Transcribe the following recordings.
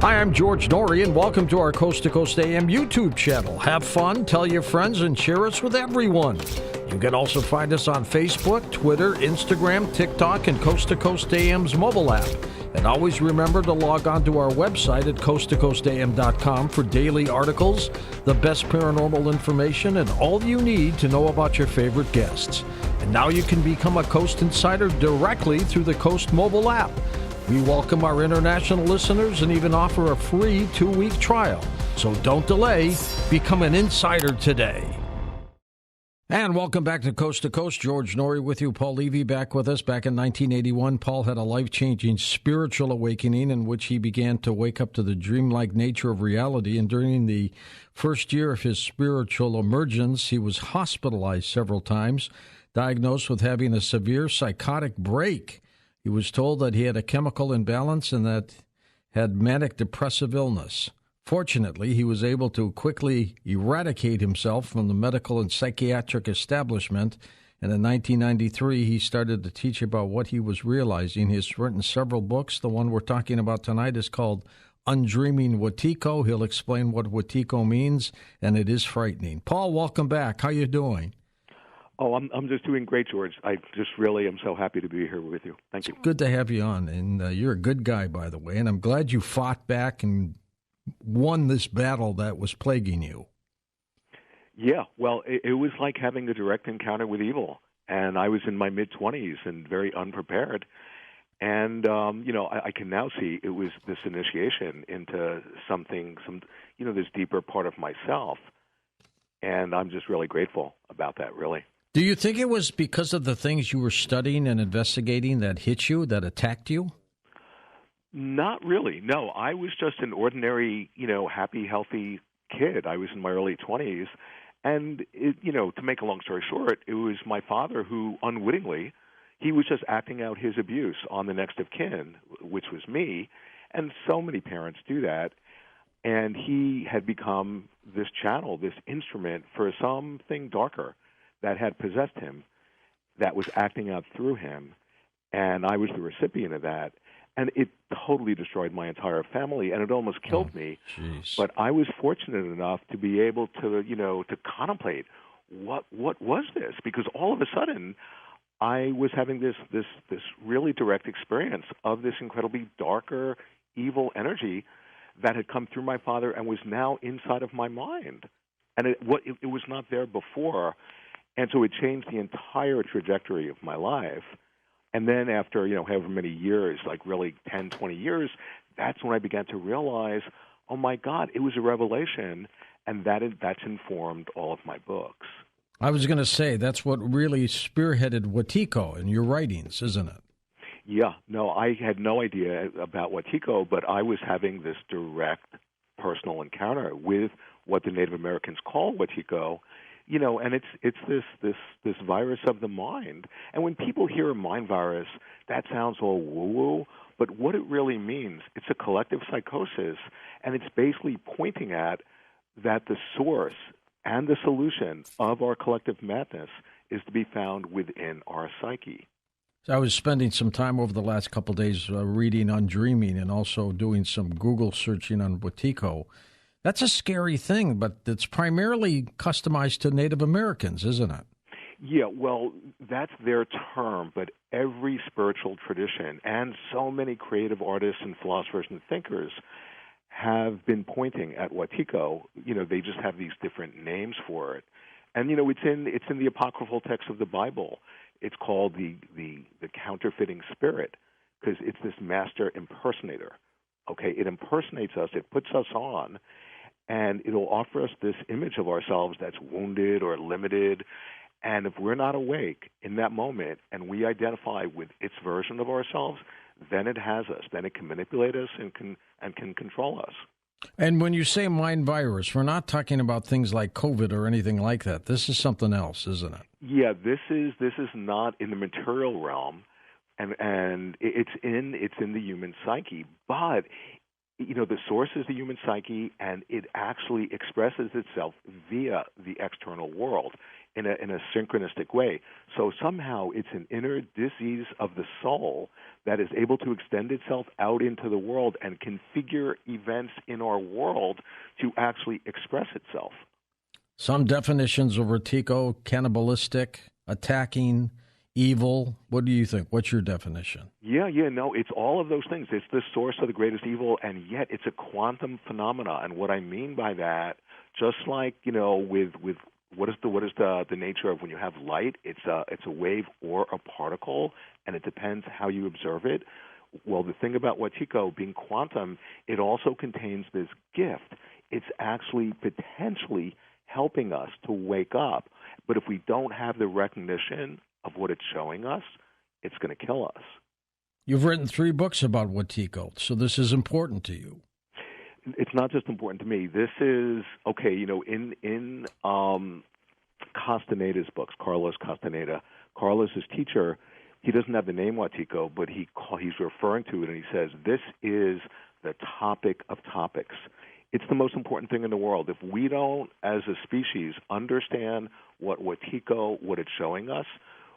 Hi, I'm George Norrie, and welcome to our Coast to Coast AM YouTube channel. Have fun, tell your friends, and share us with everyone. You can also find us on Facebook, Twitter, Instagram, TikTok, and Coast to Coast AM's mobile app. And always remember to log on to our website at coasttocoastam.com for daily articles, the best paranormal information, and all you need to know about your favorite guests. And now you can become a Coast Insider directly through the Coast mobile app. We welcome our international listeners and even offer a free 2-week trial. So don't delay. Become an insider today. And welcome back to Coast. George Norrie with you. Paul Levy back with us. Back in 1981, Paul had a life-changing spiritual awakening in which he began to wake up to the dreamlike nature of reality. And during the first year of his spiritual emergence, he was hospitalized several times, diagnosed with having a severe psychotic break. He was told that he had a chemical imbalance and that had manic depressive illness. Fortunately, he was able to quickly eradicate himself from the medical and psychiatric establishment, and in 1993, he started to teach about what he was realizing. He's written several books. The one we're talking about tonight is called Undreaming WETIKO. He'll explain what WETIKO means, and it is frightening. Paul, welcome back. How you doing? Oh, I'm just doing great, George. I just really am so happy to be here with you. Thank you. It's good to have you on, and you're a good guy, by the way, and I'm glad you fought back and won this battle that was plaguing you. Yeah, well, it was like having a direct encounter with evil, and I was in my mid-20s and very unprepared. And, I can now see it was this initiation into this deeper part of myself, and I'm just really grateful about that, really. Do you think it was because of the things you were studying and investigating that hit you, that attacked you? Not really. No, I was just an ordinary, happy, healthy kid. I was in my early 20s. And, to make a long story short, it was my father who unwittingly, he was just acting out his abuse on the next of kin, which was me. And so many parents do that. And he had become this channel, this instrument for something darker that had possessed him, that was acting out through him. And I was the recipient of that. And it totally destroyed my entire family, and it almost killed me. Geez. But I was fortunate enough to be able to, to contemplate what was this? Because all of a sudden, I was having this really direct experience of this incredibly darker, evil energy that had come through my father and was now inside of my mind. And it was not there before. And so it changed the entire trajectory of my life. And then after, however many years, like really 10, 20 years, that's when I began to realize, oh, my God, it was a revelation, and that's informed all of my books. I was going to say, that's what really spearheaded WETIKO in your writings, isn't it? Yeah. No, I had no idea about WETIKO, but I was having this direct personal encounter with what the Native Americans call WETIKO. And it's this virus of the mind. And when people hear a mind virus, that sounds all woo-woo, but what it really means, it's a collective psychosis, and it's basically pointing at that the source and the solution of our collective madness is to be found within our psyche. I was spending some time over the last couple of days reading Undreaming and also doing some Google searching on WETIKO. That's a scary thing, but it's primarily customized to Native Americans, isn't it? Yeah, well, that's their term, but every spiritual tradition and so many creative artists and philosophers and thinkers have been pointing at WETIKO. They just have these different names for it. And, it's in the apocryphal text of the Bible. It's called the counterfeiting spirit because it's this master impersonator. Okay, it impersonates us, it puts us on, and it'll offer us this image of ourselves that's wounded or limited. And if we're not awake in that moment and we identify with its version of ourselves, then it has us. Then it can manipulate us and can control us. And when you say mind virus, we're not talking about things like COVID or anything like that. This is something else, isn't it? Yeah, this is not in the material realm, and it's in the human psyche, but the source is the human psyche, and it actually expresses itself via the external world. in a synchronistic way. So somehow it's an inner disease of the soul that is able to extend itself out into the world and configure events in our world to actually express itself. Some definitions of WETIKO: cannibalistic, attacking, evil. What do you think? What's your definition? No, it's all of those things. It's the source of the greatest evil, and yet it's a quantum phenomena. And what I mean by that, just like, with what is the nature of when you have light? It's a wave or a particle, and it depends how you observe it. Well, the thing about WETIKO being quantum, it also contains this gift. It's actually potentially helping us to wake up. But if we don't have the recognition of what it's showing us, it's going to kill us. You've written 3 books about WETIKO, so this is important to you. It's not just important to me. This is, in Castaneda's books, Carlos Castaneda, Carlos's teacher, he doesn't have the name WETIKO, but he's referring to it, and he says, this is the topic of topics. It's the most important thing in the world. If we don't, as a species, understand what WETIKO, what it's showing us,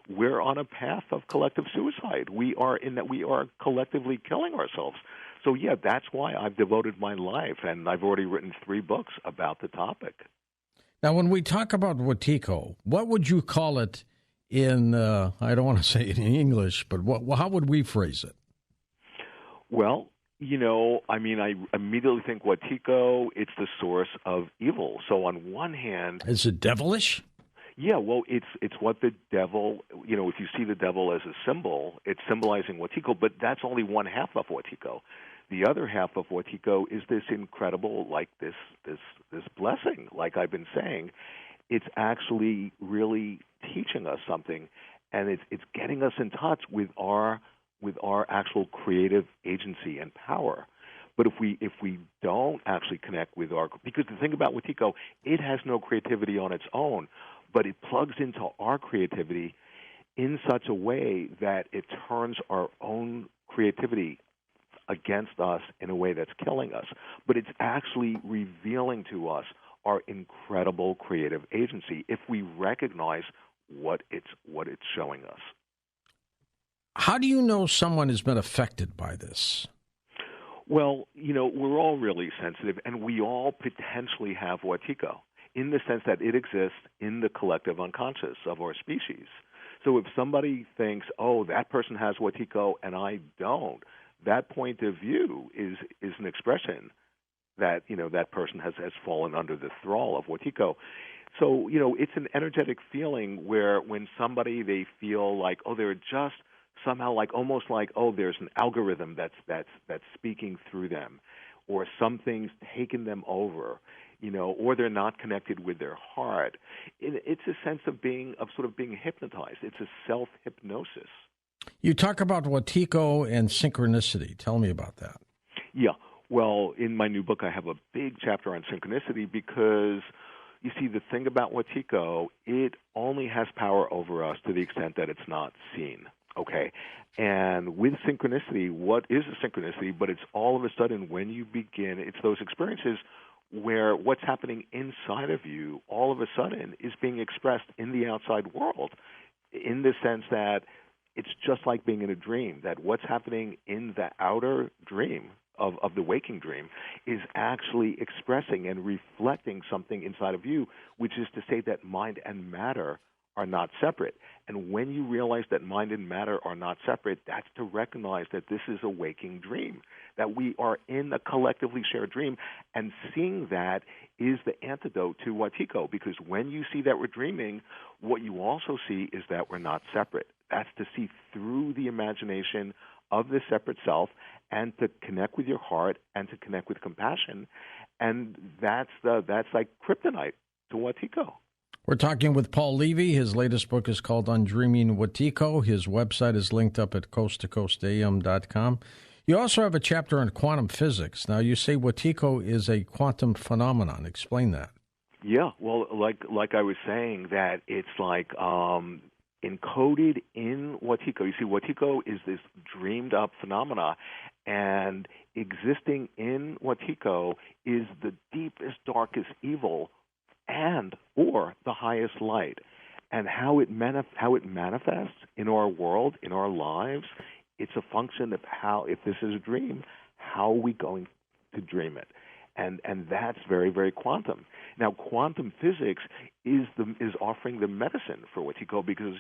we're on a path of collective suicide. We are collectively killing ourselves. So, that's why I've devoted my life, and I've already written 3 books about the topic. Now, when we talk about WETIKO, what would you call it in, I don't want to say it in English, but how would we phrase it? Well, I immediately think WETIKO, it's the source of evil. So on one hand... Is it devilish? Yeah, well, it's what the devil, if you see the devil as a symbol, it's symbolizing WETIKO, but that's only one half of WETIKO. The other half of WETIKO is this incredible, this blessing, like I've been saying. It's actually really teaching us something, and it's getting us in touch with our actual creative agency and power. But if we don't actually connect with because the thing about WETIKO, it has no creativity on its own, but it plugs into our creativity in such a way that it turns our own creativity against us in a way that's killing us. But it's actually revealing to us our incredible creative agency if we recognize what it's showing us. How do you know someone has been affected by this? Well, we're all really sensitive, and we all potentially have WETIKO in the sense that it exists in the collective unconscious of our species. So if somebody thinks, oh, that person has WETIKO and I don't, that point of view is an expression that, that person has fallen under the thrall of WETIKO. So, it's an energetic feeling where when somebody, they feel like, oh, they're just somehow almost like, oh, there's an algorithm that's speaking through them, or something's taken them over, or they're not connected with their heart. It's a sense of sort of being hypnotized. It's a self-hypnosis. You talk about WETIKO and synchronicity. Tell me about that. Yeah. Well, in my new book, I have a big chapter on synchronicity because, you see, the thing about WETIKO, it only has power over us to the extent that it's not seen. Okay, and with synchronicity, what is a synchronicity? But it's all of a sudden when you begin, it's those experiences where what's happening inside of you all of a sudden is being expressed in the outside world, in the sense that it's just like being in a dream, that what's happening in the outer dream of the waking dream is actually expressing and reflecting something inside of you, which is to say that mind and matter are not separate. And when you realize that mind and matter are not separate, that's to recognize that this is a waking dream, that we are in a collectively shared dream. And seeing that is the antidote to WETIKO, because when you see that we're dreaming, what you also see is that we're not separate. That's to see through the imagination of the separate self and to connect with your heart and to connect with compassion. And that's like kryptonite to WETIKO. We're talking with Paul Levy. His latest book is called Undreaming WETIKO. His website is linked up at coasttocoastam.com. You also have a chapter on quantum physics. Now, you say WETIKO is a quantum phenomenon. Explain that. Yeah, well, like I was saying, that it's like encoded in WETIKO. You see, WETIKO is this dreamed-up phenomena, and existing in WETIKO is the deepest, darkest evil and or the highest light. And how it manifests in our world, in our lives, it's a function of how, if this is a dream, how are we going to dream it? And that's very, very quantum. Now, quantum physics is offering the medicine for WETIKO, because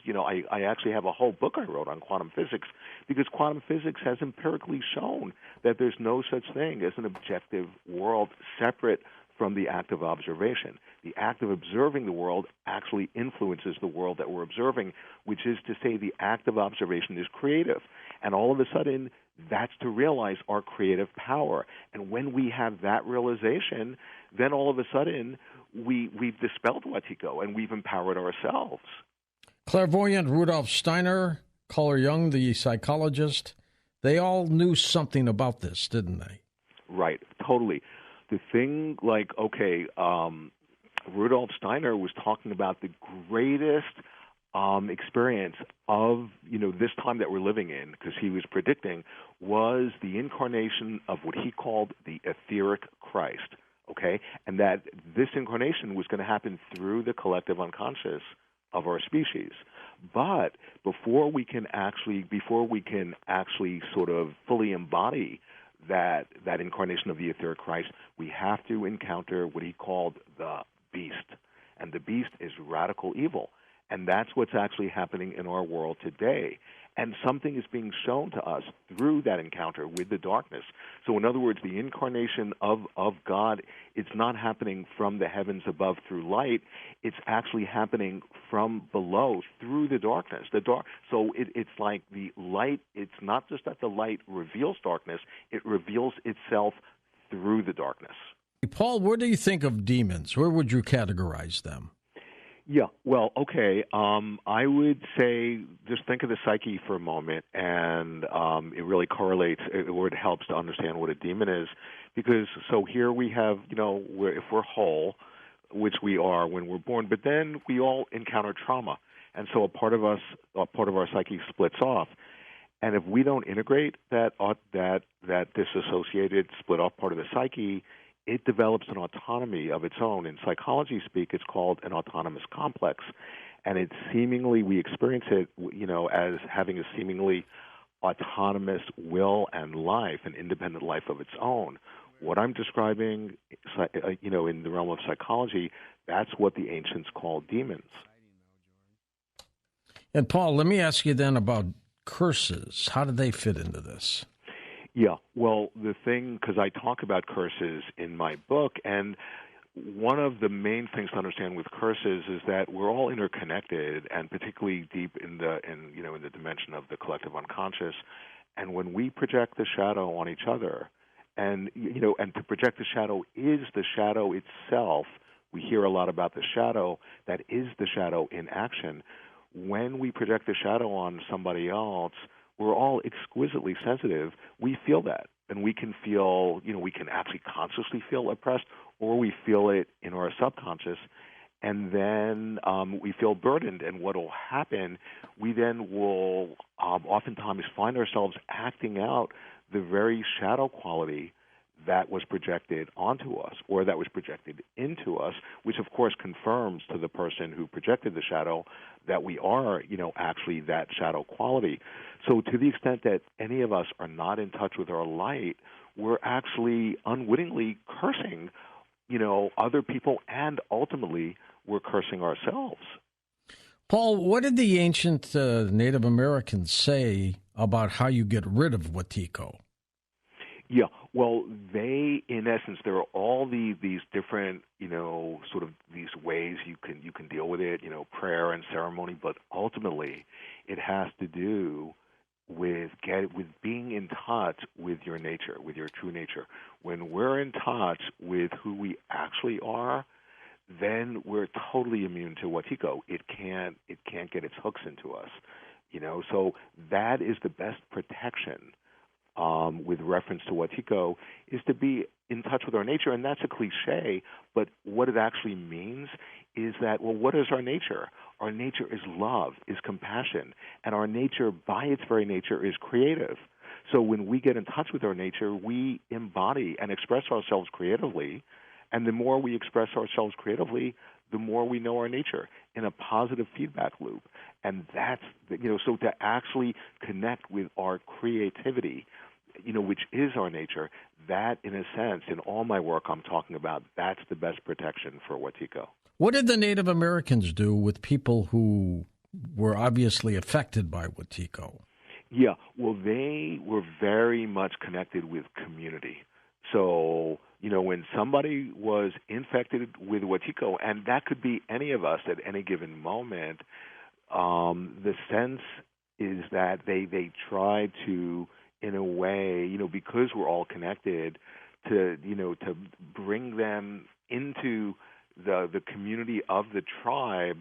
I actually have a whole book I wrote on quantum physics, because quantum physics has empirically shown that there's no such thing as an objective world separate from the act of observation. The act of observing the world actually influences the world that we're observing, which is to say the act of observation is creative. And all of a sudden, that's to realize our creative power. And when we have that realization, then all of a sudden, we've dispelled WETIKO and we've empowered ourselves. Clairvoyant Rudolf Steiner, Carl Jung, the psychologist, they all knew something about this, didn't they? Right, totally. The thing, Rudolf Steiner was talking about the greatest experience of, this time that we're living in, because he was predicting, was the incarnation of what he called the etheric Christ, okay? And that this incarnation was going to happen through the collective unconscious of our species. But before we can actually sort of fully embody that incarnation of the etheric Christ, we have to encounter what he called the beast. And the beast is radical evil. And that's what's actually happening in our world today. And something is being shown to us through that encounter with the darkness. So in other words, the incarnation of God, it's not happening from the heavens above through light. It's actually happening from below through the darkness. So it's like the light, it's not just that the light reveals darkness, it reveals itself through the darkness. Paul, what do you think of demons? Where would you categorize them? Yeah, well, okay. I would say just think of the psyche for a moment, and it really correlates, or it helps to understand what a demon is. Because so here we have, if we're whole, which we are when we're born, but then we all encounter trauma, and so a part of our psyche splits off. And if we don't integrate that disassociated, split off part of the psyche, it develops an autonomy of its own. In psychology speak, it's called an autonomous complex. And we experience it, as having a seemingly autonomous will and life, an independent life of its own. What I'm describing, in the realm of psychology, that's what the ancients called demons. And Paul, let me ask you then about curses. How do they fit into this? Yeah, well, the thing, because I talk about curses in my book, and one of the main things to understand with curses is that we're all interconnected, and particularly deep in the dimension of the collective unconscious. And when we project the shadow on each other, and to project the shadow is the shadow itself. We hear a lot about the shadow. That is the shadow in action. When we project the shadow on somebody else, we're all exquisitely sensitive. We feel that, and we can feel, we can actually consciously feel oppressed, or we feel it in our subconscious, and then we feel burdened. And what will happen, we then will oftentimes find ourselves acting out the very shadow quality that was projected onto us or that was projected into us, which of course confirms to the person who projected the shadow that we are, actually that shadow quality. So to the extent that any of us are not in touch with our light, we're actually unwittingly cursing, other people, and ultimately we're cursing ourselves. Paul, what did the ancient Native Americans say about how you get rid of WETIKO? Yeah, well, in essence, there are all these different, sort of these ways you can deal with it, prayer and ceremony, but ultimately, it has to do with being in touch with your nature, with your true nature. When we're in touch with who we actually are, then we're totally immune to WETIKO. It can't get its hooks into us, So that is the best protection. With reference to WETIKO, is to be in touch with our nature. And that's a cliche, but what it actually means is that, well, what is our nature? Our nature is love, is compassion, and our nature, by its very nature, is creative. So when we get in touch with our nature, we embody and express ourselves creatively, and the more we express ourselves creatively, the more we know our nature. in a positive feedback loop. And that's, so to actually connect with our creativity, which is our nature, that, in a sense, in all my work I'm talking about, that's the best protection for WETIKO. What did the Native Americans do with people who were obviously affected by WETIKO? Yeah, well, they were very much connected with community. So, when somebody was infected with WETIKO, and that could be any of us at any given moment, the sense is that they tried to, in a way, because we're all connected, to bring them into the community of the tribe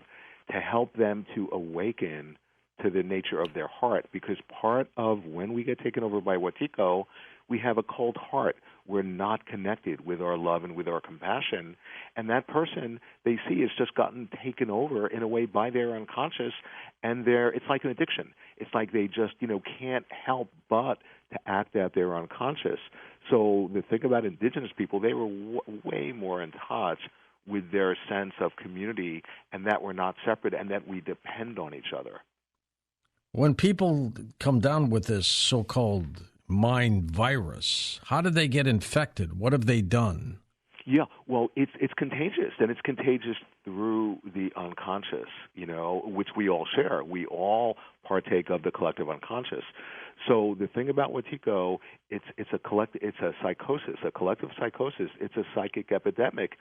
to help them to awaken to the nature of their heart. Because part of when we get taken over by WETIKO, we have a cold heart. We're not connected with our love and with our compassion. And that person they see has just gotten taken over in a way by their unconscious, and it's like an addiction. It's like they just, can't help but to act out their unconscious. So the thing about indigenous people, they were way more in touch with their sense of community, and that we're not separate and that we depend on each other. When people come down with this so-called mind virus, how do they get infected? What have they done? Yeah, well, it's contagious, and it's contagious through the unconscious, which we all share. We all partake of the collective unconscious. So the thing about WETIKO, it's a psychosis, a collective psychosis. It's a psychic epidemic,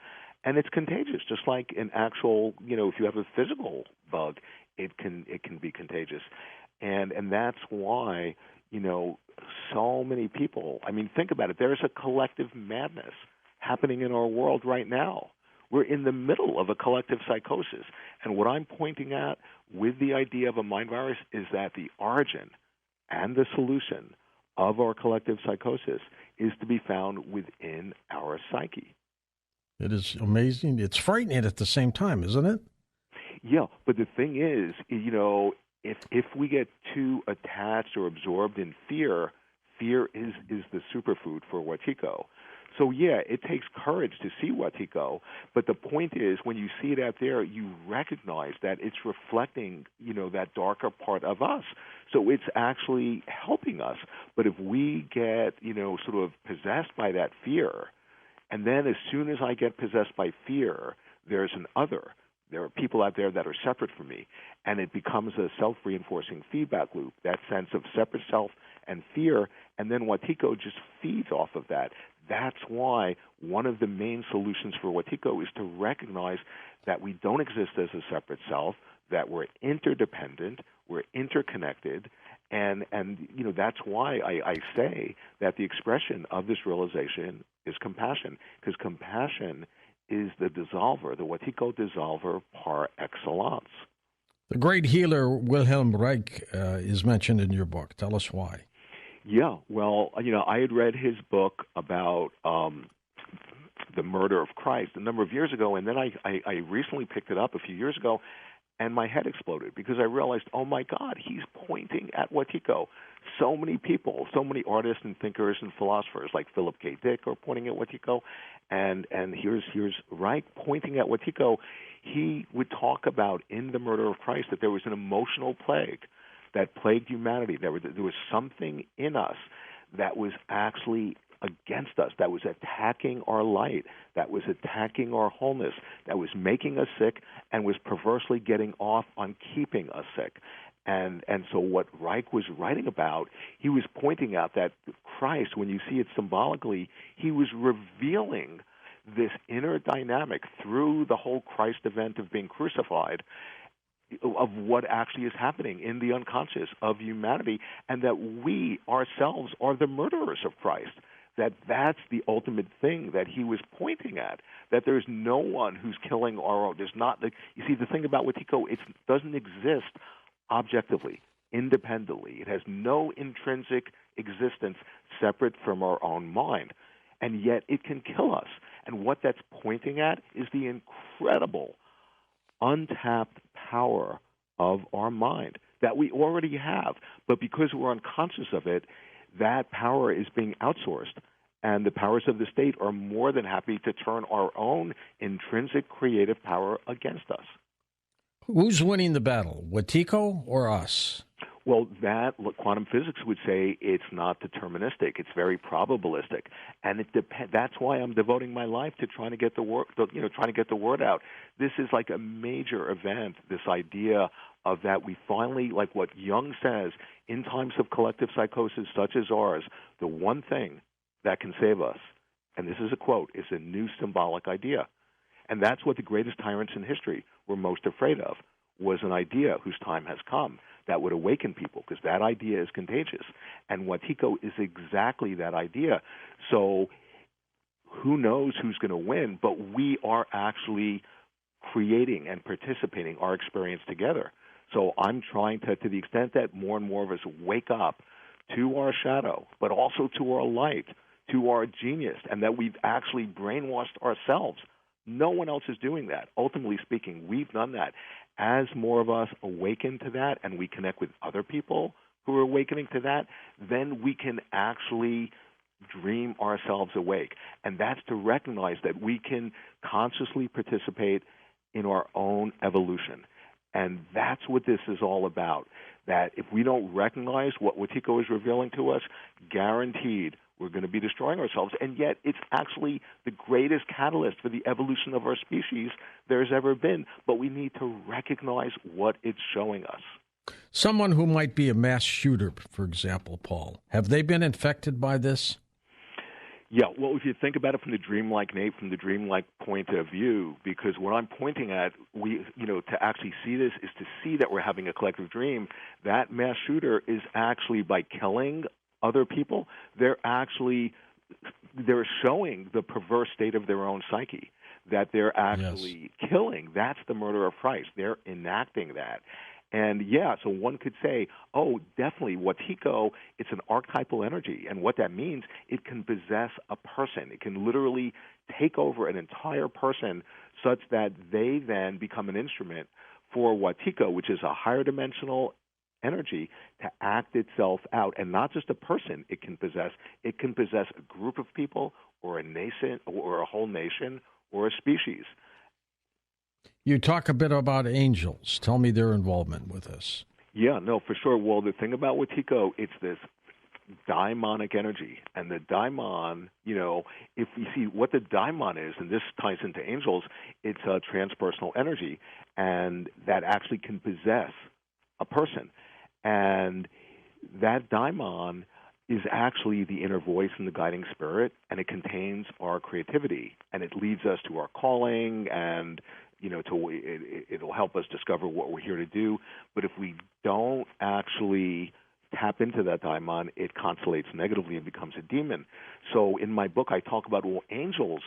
and it's contagious, just like an actual, if you have a physical bug, it can be contagious, and that's why, so many people. I mean, think about it. There is a collective madness happening in our world right now. We're in the middle of a collective psychosis. And what I'm pointing at with the idea of a mind virus is that the origin and the solution of our collective psychosis is to be found within our psyche. It is amazing. It's frightening at the same time, isn't it? Yeah, but the thing is, if we get too attached or absorbed in fear is the superfood for WETIKO. So, yeah, it takes courage to see WETIKO, but the point is when you see it out there, you recognize that it's reflecting, that darker part of us. So it's actually helping us. But if we get, sort of possessed by that fear, and then as soon as I get possessed by fear, there's an other. There are people out there that are separate from me, and it becomes a self-reinforcing feedback loop, that sense of separate self and fear, and then WETIKO just feeds off of that. That's why one of the main solutions for WETIKO is to recognize that we don't exist as a separate self, that we're interdependent, we're interconnected, and that's why I say that the expression of this realization is compassion, because compassion is the dissolver, the WETIKO dissolver par excellence. The great healer Wilhelm Reich is mentioned in your book. Tell us why. Yeah, well, I had read his book about the murder of Christ a number of years ago, and then I recently picked it up a few years ago, and my head exploded because I realized, oh my God, he's pointing at WETIKO. So many people, so many artists and thinkers and philosophers like Philip K. Dick are pointing at WETIKO, and here's Reich pointing at WETIKO. He would talk about in the murder of Christ that there was an emotional plague that plagued humanity. There was something in us that was actually against us, that was attacking our light, that was attacking our wholeness, that was making us sick and was perversely getting off on keeping us sick. And so what Reich was writing about, he was pointing out that Christ, when you see it symbolically, he was revealing this inner dynamic through the whole Christ event of being crucified, of what actually is happening in the unconscious of humanity, and that we ourselves are the murderers of Christ. That's the ultimate thing that he was pointing at, that there's no one who's killing our own. There's not, you see, the thing about WETIKO, it doesn't exist objectively, independently. It has no intrinsic existence separate from our own mind, and yet it can kill us. And what that's pointing at is the incredible untapped power of our mind that we already have, but because we're unconscious of it, that power is being outsourced, and the powers of the state are more than happy to turn our own intrinsic creative power against us. Who's winning the battle, WETIKO or us? Well, quantum physics would say it's not deterministic; it's very probabilistic, and that's why I'm devoting my life to trying to get the word out. This is like a major event. This idea of that we finally, like what Jung says, in times of collective psychosis such as ours, the one thing that can save us, and this is a quote, is a new symbolic idea, and that's what the greatest tyrants in history were most afraid of. Was an idea whose time has come that would awaken people, because that idea is contagious. And WETIKO is exactly that idea. So who knows who's going to win, but we are actually creating and participating our experience together. So I'm trying to the extent that more and more of us wake up to our shadow, but also to our light, to our genius, and that we've actually brainwashed ourselves. No one else is doing that. Ultimately speaking, we've done that. As more of us awaken to that and we connect with other people who are awakening to that, then we can actually dream ourselves awake. And that's to recognize that we can consciously participate in our own evolution. And that's what this is all about. That if we don't recognize what WETIKO is revealing to us, guaranteed we're going to be destroying ourselves. And yet it's actually the greatest catalyst for the evolution of our species there's ever been. But we need to recognize what it's showing us. Someone who might be a mass shooter, for example, Paul, have they been infected by this? Yeah, well, if you think about it from the dreamlike point of view, because what I'm pointing at, to actually see this is to see that we're having a collective dream. That mass shooter is actually, by killing other people, they're showing the perverse state of their own psyche, that they're actually killing. That's the murder of Christ. They're enacting that. And so one could say, oh, definitely, WETIKO, it's an archetypal energy. And what that means, it can possess a person. It can literally take over an entire person such that they then become an instrument for WETIKO, which is a higher dimensional energy, to act itself out. And not just a person it can possess a group of people or a nation or a whole nation or a species. You talk a bit about angels. Tell me their involvement with this. Yeah, no, for sure. Well, the thing about WETIKO, it's this daimonic energy. And the daimon, if you see what the daimon is, and this ties into angels, it's a transpersonal energy, and that actually can possess a person. And that daimon is actually the inner voice and the guiding spirit, and it contains our creativity, and it leads us to our calling, and it'll help us discover what we're here to do. But if we don't actually tap into that daimon, it constellates negatively and becomes a demon. So in my book, I talk about, angels,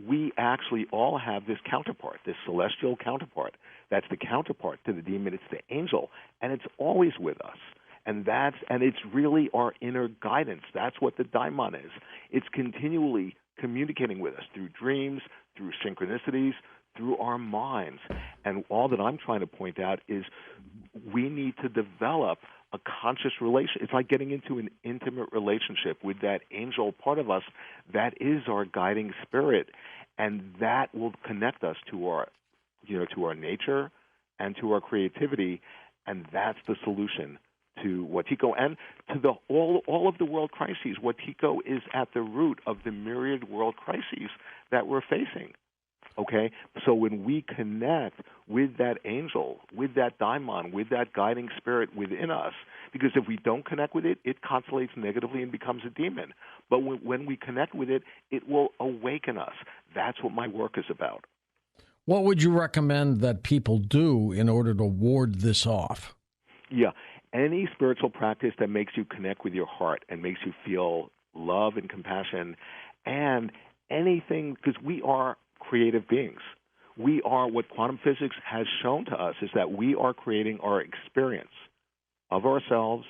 we actually all have this counterpart, this celestial counterpart. That's the counterpart to the demon. It's the angel, and it's always with us. And it's really our inner guidance. That's what the daimon is. It's continually communicating with us through dreams, through synchronicities, through our minds. And all that I'm trying to point out is we need to develop a conscious relation. It's like getting into an intimate relationship with that angel part of us that is our guiding spirit, and that will connect us to our nature and to our creativity, and that's the solution to WETIKO and to all of the world crises. WETIKO is at the root of the myriad world crises that we're facing. Okay? So when we connect with that angel, with that daimon, with that guiding spirit within us, because if we don't connect with it, it constellates negatively and becomes a demon. But when we connect with it, it will awaken us. That's what my work is about. What would you recommend that people do in order to ward this off? Yeah. Any spiritual practice that makes you connect with your heart and makes you feel love and compassion, and anything, because we are creative beings. We are, what quantum physics has shown to us is that we are creating our experience of ourselves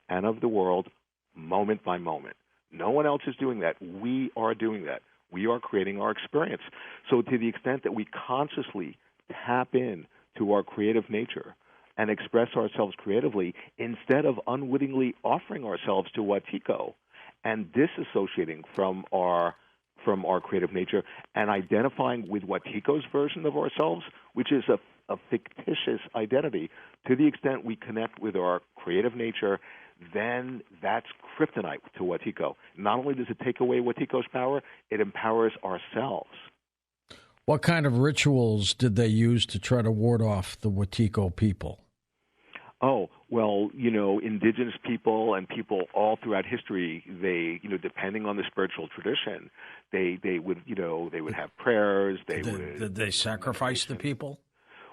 and of the world moment by moment. No one else is doing that. We are doing that. We are creating our experience. So to the extent that we consciously tap in to our creative nature and express ourselves creatively, instead of unwittingly offering ourselves to WETIKO and disassociating from our from our creative nature and identifying with WETIKO's version of ourselves, which is a fictitious identity. To the extent we connect with our creative nature, then that's kryptonite to WETIKO. Not only does it take away WETIKO's power, it empowers ourselves. What kind of rituals did they use to try to ward off the WETIKO people? Oh, well, indigenous people and people all throughout history, they, depending on the spiritual tradition, they would, they would have prayers. Did they sacrifice the people?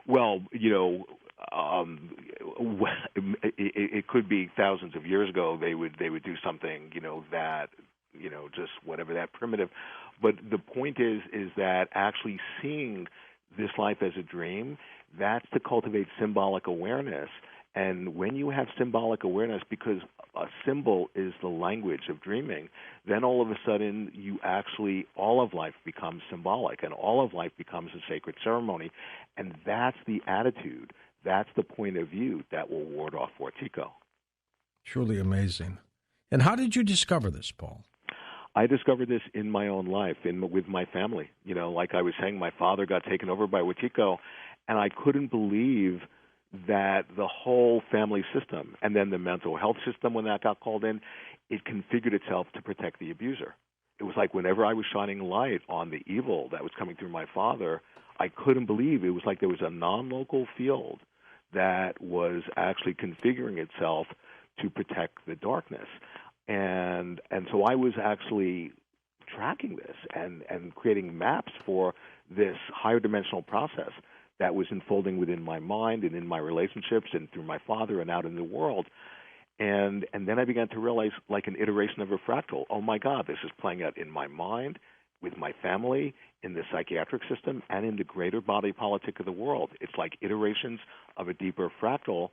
Well, it could be thousands of years ago. They would do something, that, just whatever that primitive. But the point is that actually seeing this life as a dream, that's to cultivate symbolic awareness. And when you have symbolic awareness, because a symbol is the language of dreaming, then all of a sudden all of life becomes symbolic, and all of life becomes a sacred ceremony. And that's the attitude, that's the point of view that will ward off WETIKO. Truly amazing. And how did you discover this, Paul? I discovered this in my own life, with my family. Like I was saying, my father got taken over by WETIKO, and I couldn't believe that the whole family system, and then the mental health system when that got called in, it configured itself to protect the abuser. It was like whenever I was shining light on the evil that was coming through my father, I couldn't believe it was like there was a non-local field that was actually configuring itself to protect the darkness. And so I was actually tracking this and creating maps for this higher dimensional process that was unfolding within my mind and in my relationships and through my father and out in the world. And then I began to realize, like an iteration of a fractal, oh my God, this is playing out in my mind, with my family, in the psychiatric system, and in the greater body politic of the world. It's like iterations of a deeper fractal.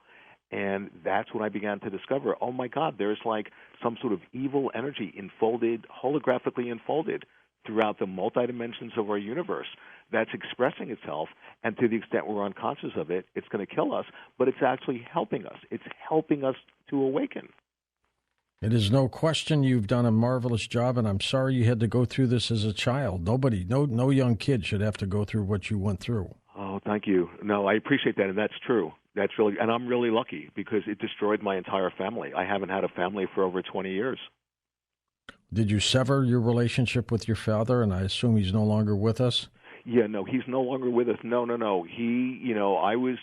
And that's when I began to discover, oh my God, there's like some sort of evil energy holographically unfolded throughout the multi-dimensions of our universe that's expressing itself, and to the extent we're unconscious of it, it's going to kill us, but it's actually helping us. It's helping us to awaken. It is no question you've done a marvelous job, and I'm sorry you had to go through this as a child. No young kid should have to go through what you went through. Oh, thank you. No, I appreciate that, and that's true. And I'm really lucky because it destroyed my entire family. I haven't had a family for over 20 years. Did you sever your relationship with your father, and I assume he's no longer with us? Yeah, no, he's no longer with us. No. He, I was,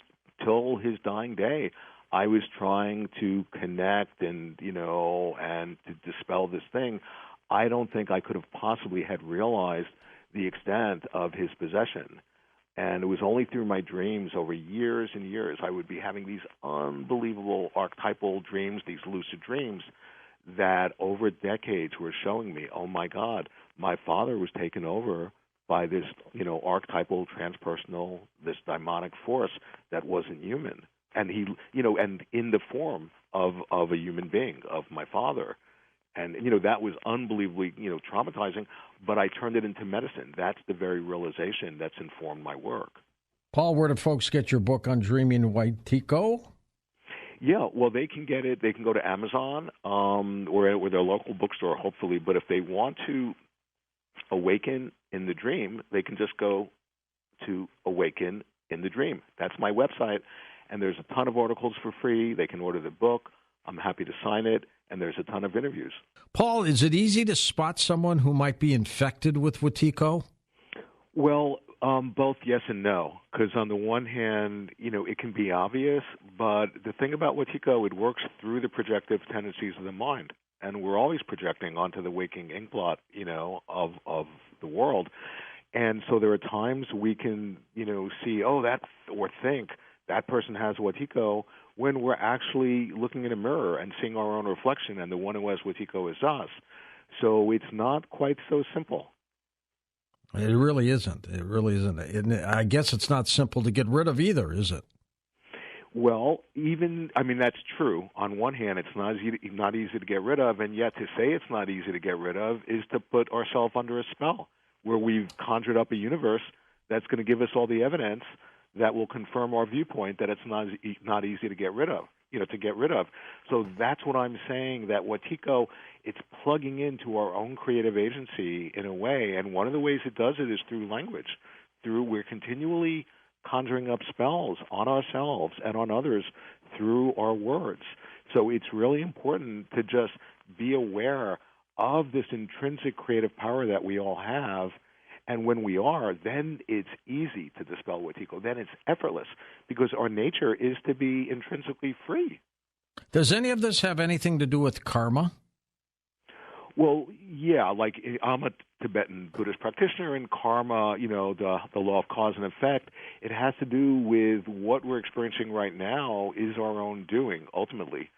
till his dying day, I was trying to connect and to dispel this thing. I don't think I could have possibly had realized the extent of his possession. And it was only through my dreams over years and years, I would be having these unbelievable archetypal dreams, these lucid dreams, that over decades were showing me, oh my God, my father was taken over by this, archetypal, transpersonal, this demonic force that wasn't human. And he, and in the form of a human being, of my father. And, that was unbelievably, traumatizing, but I turned it into medicine. That's the very realization that's informed my work. Paul, where do folks get your book on Dreaming WETIKO? Yeah, well, they can get it. They can go to Amazon or their local bookstore, hopefully. But if they want to awaken in the dream, they can just go to Awaken in the Dream. That's my website, and there's a ton of articles for free. They can order the book. I'm happy to sign it, and there's a ton of interviews. Paul, is it easy to spot someone who might be infected with WETIKO? Well, both yes and no, because on the one hand, it can be obvious, but the thing about WETIKO, it works through the projective tendencies of the mind, and we're always projecting onto the waking inkblot, of the world. And so there are times we can, see, or think that person has WETIKO, when we're actually looking in a mirror and seeing our own reflection, and the one who has WETIKO is us. So it's not quite so simple. It really isn't. It really isn't. And I guess it's not simple to get rid of either, is it? Well, that's true. On one hand, it's not easy to get rid of, and yet to say it's not easy to get rid of is to put ourselves under a spell, where we've conjured up a universe that's going to give us all the evidence that will confirm our viewpoint that it's not easy to get rid of. to get rid of. So that's what I'm saying, that WETIKO, it's plugging into our own creative agency in a way, and one of the ways it does it is through language. We're continually conjuring up spells on ourselves and on others through our words. So it's really important to just be aware of this intrinsic creative power that we all have. And when we are, then it's easy to dispel WETIKO. Then it's effortless because our nature is to be intrinsically free. Does any of this have anything to do with karma? Well, yeah, like I'm a Tibetan Buddhist practitioner, and karma, the law of cause and effect, it has to do with what we're experiencing right now is our own doing, ultimately.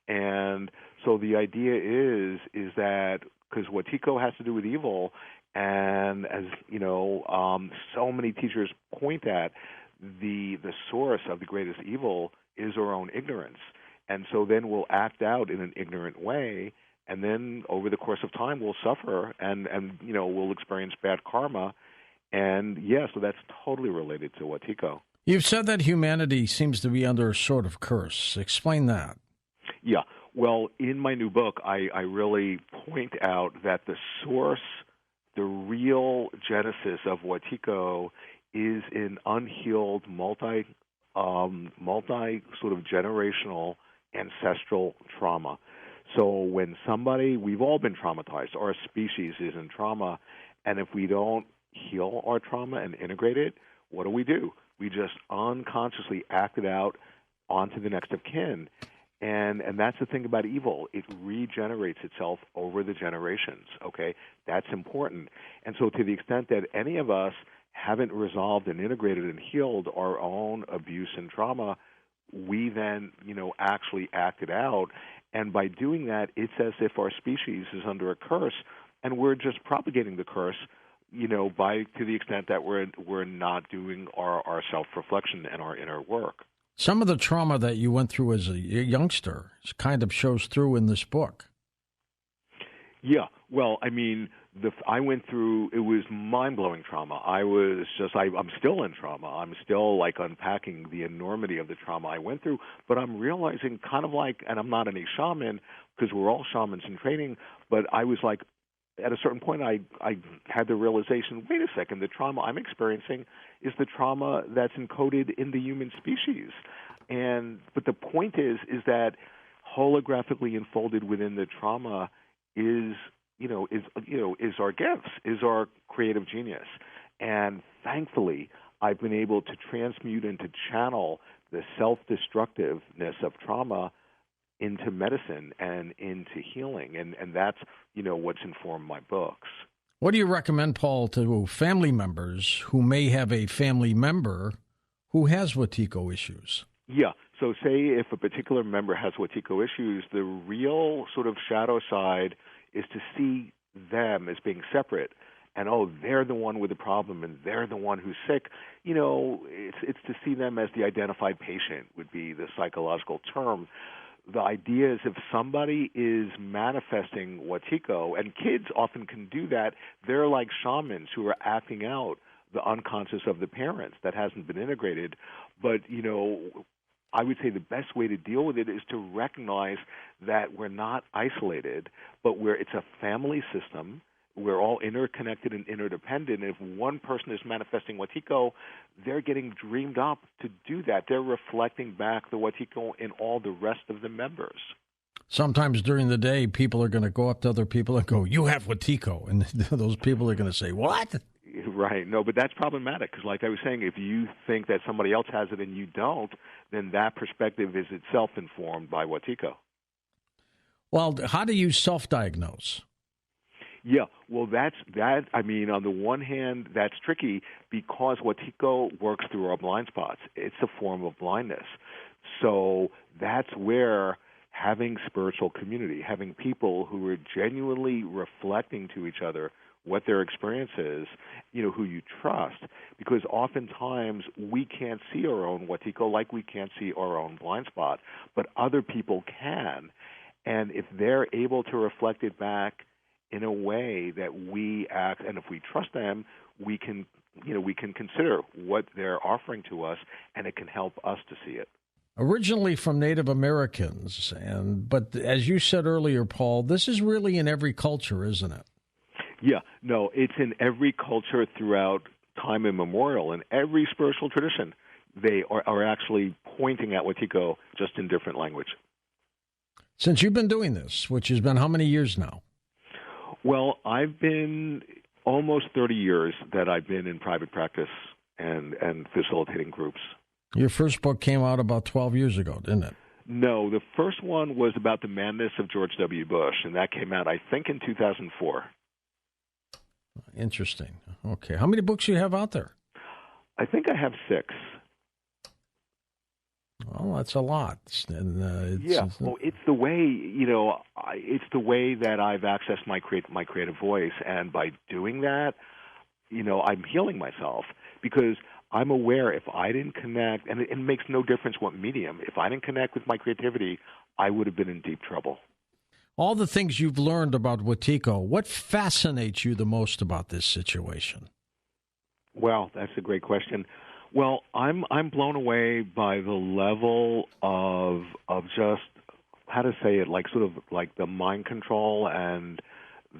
And so the idea is that because WETIKO has to do with evil, and as so many teachers point at, the source of the greatest evil is our own ignorance. And so then we'll act out in an ignorant way, and then over the course of time we'll suffer and we'll experience bad karma. And yeah, so that's totally related to WETIKO. You've said that humanity seems to be under a sort of curse. Explain that. Yeah. Well, in my new book, I really point out that the source, the real genesis of WETIKO is in unhealed multi sort of generational ancestral trauma. So when we've all been traumatized, our species is in trauma, and if we don't heal our trauma and integrate it, what do? We just unconsciously act it out onto the next of kin. And that's the thing about evil. It regenerates itself over the generations, okay? That's important. And so to the extent that any of us haven't resolved and integrated and healed our own abuse and trauma, we then, actually act it out. And by doing that, it's as if our species is under a curse, and we're just propagating the curse, to the extent that we're not doing our self-reflection and our inner work. Some of the trauma that you went through as a youngster kind of shows through in this book. Yeah, well, I mean, I went through, it was mind-blowing trauma. I'm still in trauma. I'm still, unpacking the enormity of the trauma I went through, but I'm realizing and I'm not any shaman, because we're all shamans in training, but I was at a certain point, I had the realization, wait a second, the trauma I'm experiencing is the trauma that's encoded in the human species. But the point is that holographically enfolded within the trauma is our gifts, is our creative genius. And thankfully, I've been able to transmute and to channel the self-destructiveness of trauma into medicine and into healing. And that's, what's informed my books. What do you recommend, Paul, to family members who may have a family member who has WETIKO issues? Yeah. So say if a particular member has WETIKO issues, the real sort of shadow side is to see them as being separate. And, they're the one with the problem and they're the one who's sick. It's to see them as the identified patient would be the psychological term. The idea is if somebody is manifesting WETIKO, and kids often can do that, they're like shamans who are acting out the unconscious of the parents that hasn't been integrated. But, I would say the best way to deal with it is to recognize that we're not isolated, but it's a family system. We're all interconnected and interdependent. And if one person is manifesting WETIKO, they're getting dreamed up to do that. They're reflecting back the WETIKO in all the rest of the members. Sometimes during the day, people are going to go up to other people and go, "You have WETIKO," and those people are going to say, "What?" Right. No, but that's problematic because, like I was saying, if you think that somebody else has it and you don't, then that perspective is itself informed by WETIKO. Well, how do you self-diagnose? Yeah, well, I mean, on the one hand, that's tricky because WETIKO works through our blind spots. It's a form of blindness. So that's where having spiritual community, having people who are genuinely reflecting to each other what their experience is, who you trust, because oftentimes we can't see our own WETIKO like we can't see our own blind spot, but other people can. And if they're able to reflect it back in a way that we act, and if we trust them, we can consider what they're offering to us, and it can help us to see it. Originally from Native Americans, but as you said earlier, Paul, this is really in every culture, isn't it? Yeah, no, it's in every culture throughout time immemorial. In every spiritual tradition, they are actually pointing at WETIKO, just in different language. Since you've been doing this, which has been how many years now? Well, I've been almost 30 years that I've been in private practice and facilitating groups. Your first book came out about 12 years ago, didn't it? No, the first one was about the madness of George W. Bush, and that came out, I think, in 2004. Interesting. Okay. How many books do you have out there? I think I have 6. Well, that's a lot. And, it's the way, it's the way that I've accessed my creative voice, and by doing that, I'm healing myself, because I'm aware if I didn't connect, and it makes no difference what medium, if I didn't connect with my creativity, I would have been in deep trouble. All the things you've learned about WETIKO, what fascinates you the most about this situation? Well, that's a great question. Well, I'm blown away by the level of just, how to say it, like sort of like the mind control and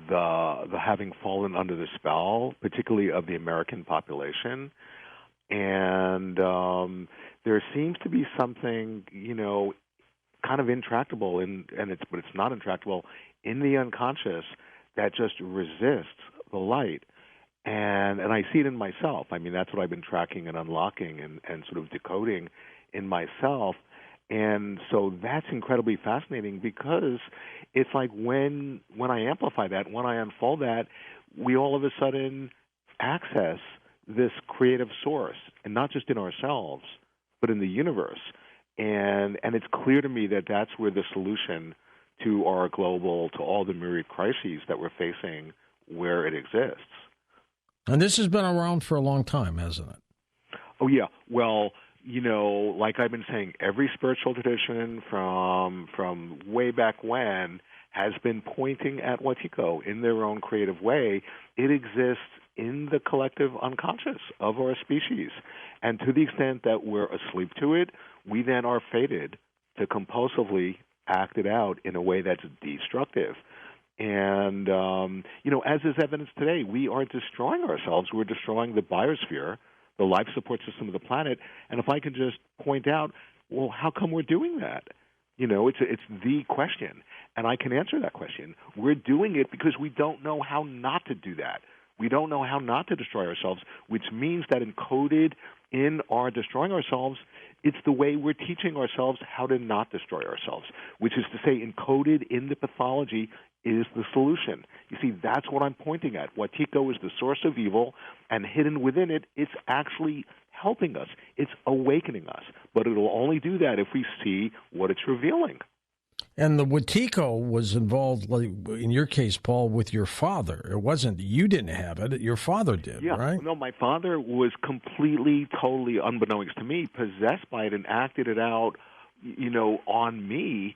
the having fallen under the spell, particularly of the American population. And there seems to be something, kind of intractable, but it's not intractable, in the unconscious that just resists the light. And I see it in myself. I mean, that's what I've been tracking and unlocking and sort of decoding in myself. And so that's incredibly fascinating, because it's like when I amplify that, when I unfold that, we all of a sudden access this creative source, and not just in ourselves, but in the universe. And it's clear to me that that's where the solution to all the myriad crises that we're facing, where it exists. And this has been around for a long time, hasn't it? Oh, yeah. Well, like I've been saying, every spiritual tradition from way back when has been pointing at WETIKO in their own creative way. It exists in the collective unconscious of our species. And to the extent that we're asleep to it, we then are fated to compulsively act it out in a way that's destructive. And, as is evidence today, we are destroying ourselves. We're destroying the biosphere, the life support system of the planet. And if I can just point out, well, how come we're doing that? It's the question. And I can answer that question. We're doing it because we don't know how not to do that. We don't know how not to destroy ourselves, which means that encoded in our destroying ourselves, it's the way we're teaching ourselves how to not destroy ourselves, which is to say encoded in the pathology is the solution. You see, that's what I'm pointing at. WETIKO is the source of evil, and hidden within it, it's actually helping us. It's awakening us. But it'll only do that if we see what it's revealing. And the WETIKO was involved, like in your case, Paul, with your father. It wasn't, you didn't have it, your father did, right? No, my father was completely, totally, unbeknownst to me, possessed by it and acted it out, on me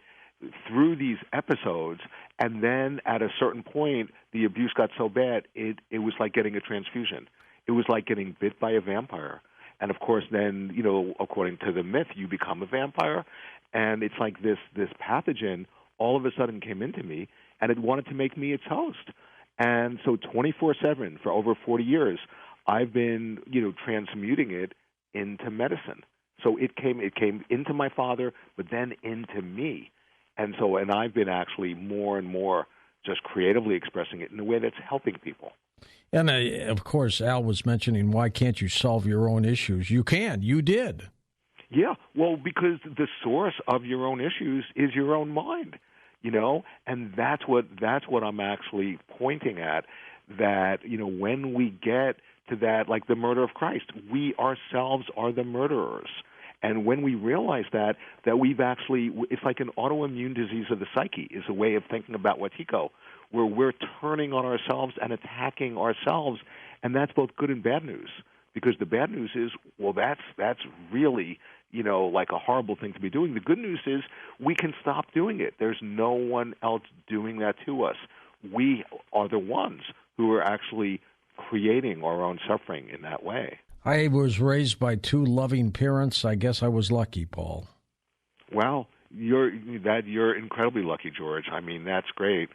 through these episodes. And then at a certain point, the abuse got so bad, it was like getting a transfusion. It was like getting bit by a vampire. And of course, then, according to the myth, you become a vampire. And it's like this pathogen all of a sudden came into me, and it wanted to make me its host. And so 24/7 for over 40 years, I've been, transmuting it into medicine. So it came into my father, but then into me. And I've been actually more and more just creatively expressing it in a way that's helping people. And of course, Al was mentioning, why can't you solve your own issues? You can. You did. Yeah, well, because the source of your own issues is your own mind, and that's what I'm actually pointing at, that, when we get to that, like the murder of Christ, we ourselves are the murderers. And when we realize that we've actually, it's like an autoimmune disease of the psyche is a way of thinking about WETIKO, where we're turning on ourselves and attacking ourselves, and that's both good and bad news. Because the bad news is, well, that's really, like a horrible thing to be doing. The good news is we can stop doing it. There's no one else doing that to us. We are the ones who are actually creating our own suffering in that way. I was raised by 2 loving parents. I guess I was lucky, Paul. Well, you're incredibly lucky, George. I mean, that's great,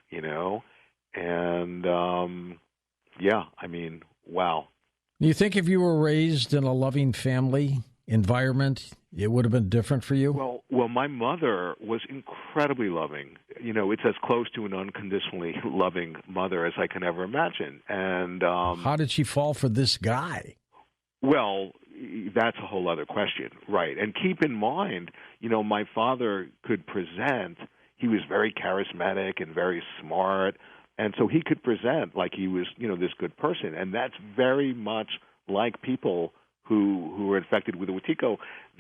and yeah, I mean, wow. Do you think if you were raised in a loving family environment, it would have been different for you? Well, my mother was incredibly loving. It's as close to an unconditionally loving mother as I can ever imagine. And how did she fall for this guy? Well, that's a whole other question, right? And keep in mind, my father could present. He was very charismatic and very smart, and so he could present like he was, this good person. And that's very much like people who are infected with the WETIKO.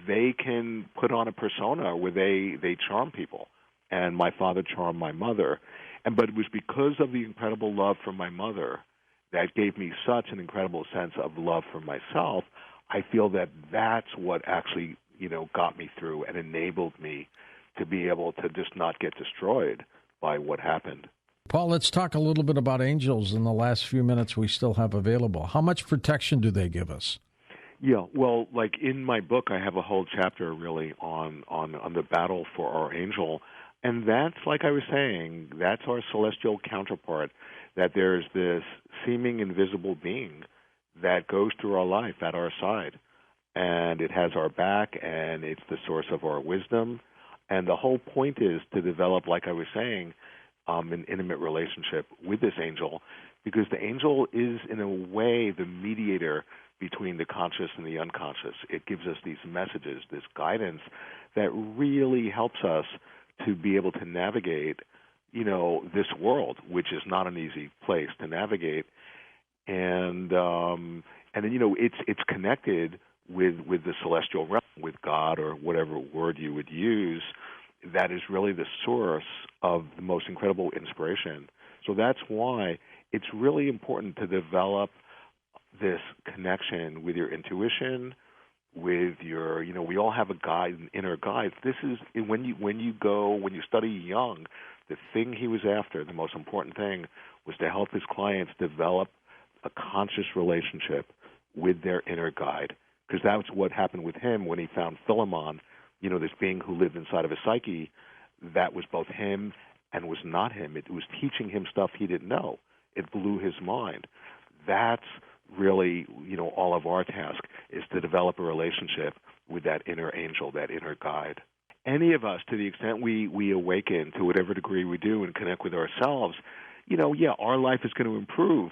They can put on a persona where they charm people. And my father charmed my mother. But it was because of the incredible love for my mother that gave me such an incredible sense of love for myself. I feel that that's what actually, got me through and enabled me to be able to just not get destroyed by what happened. Paul, let's talk a little bit about angels in the last few minutes we still have available. How much protection do they give us? Yeah, well, like in my book, I have a whole chapter really on the battle for our angel. And that's, like I was saying, that's our celestial counterpart, that there's this seeming invisible being that goes through our life at our side. And it has our back, and it's the source of our wisdom. And the whole point is to develop, like I was saying, an intimate relationship with this angel, because the angel is, in a way, the mediator between the conscious and the unconscious. It gives us these messages, this guidance that really helps us to be able to navigate, this world, which is not an easy place to navigate. And then, it's connected with the celestial realm, with God, or whatever word you would use. That is really the source of the most incredible inspiration. So that's why it's really important to develop this connection with your intuition, with your, we all have a guide, an inner guide. This is when you study Jung, the thing he was after, the most important thing, was to help his clients develop a conscious relationship with their inner guide, because that's what happened with him when he found Philemon, this being who lived inside of his psyche. That was both him and was not him. It was teaching him stuff he didn't know. It blew his mind. That's really, all of our task is to develop a relationship with that inner angel, that inner guide. Any of us, to the extent we awaken to whatever degree we do and connect with ourselves, our life is going to improve.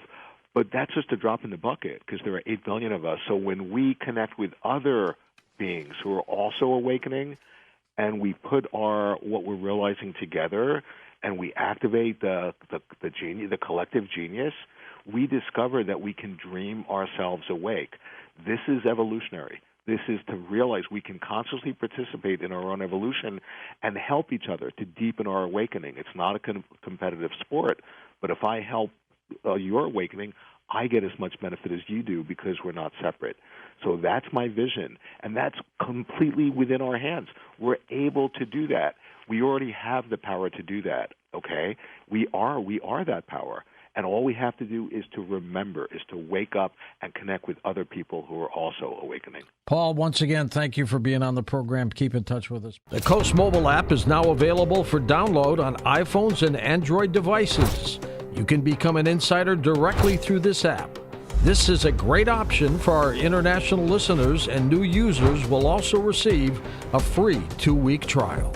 But that's just a drop in the bucket, because there are 8 billion of us. So when we connect with other beings who are also awakening, and we put what we're realizing together, and we activate the genius, the collective genius, we discover that we can dream ourselves awake. This is evolutionary. This is to realize we can consciously participate in our own evolution and help each other to deepen our awakening. It's not a competitive sport, but if I help your awakening, I get as much benefit as you do, because we're not separate. So that's my vision, and that's completely within our hands. We're able to do that. We already have the power to do that, okay? We are that power. And all we have to do is to remember, is to wake up and connect with other people who are also awakening. Paul, once again, thank you for being on the program. Keep in touch with us. The Coast mobile app is now available for download on iPhones and Android devices. You can become an insider directly through this app. This is a great option for our international listeners, and new users will also receive a free 2-week trial.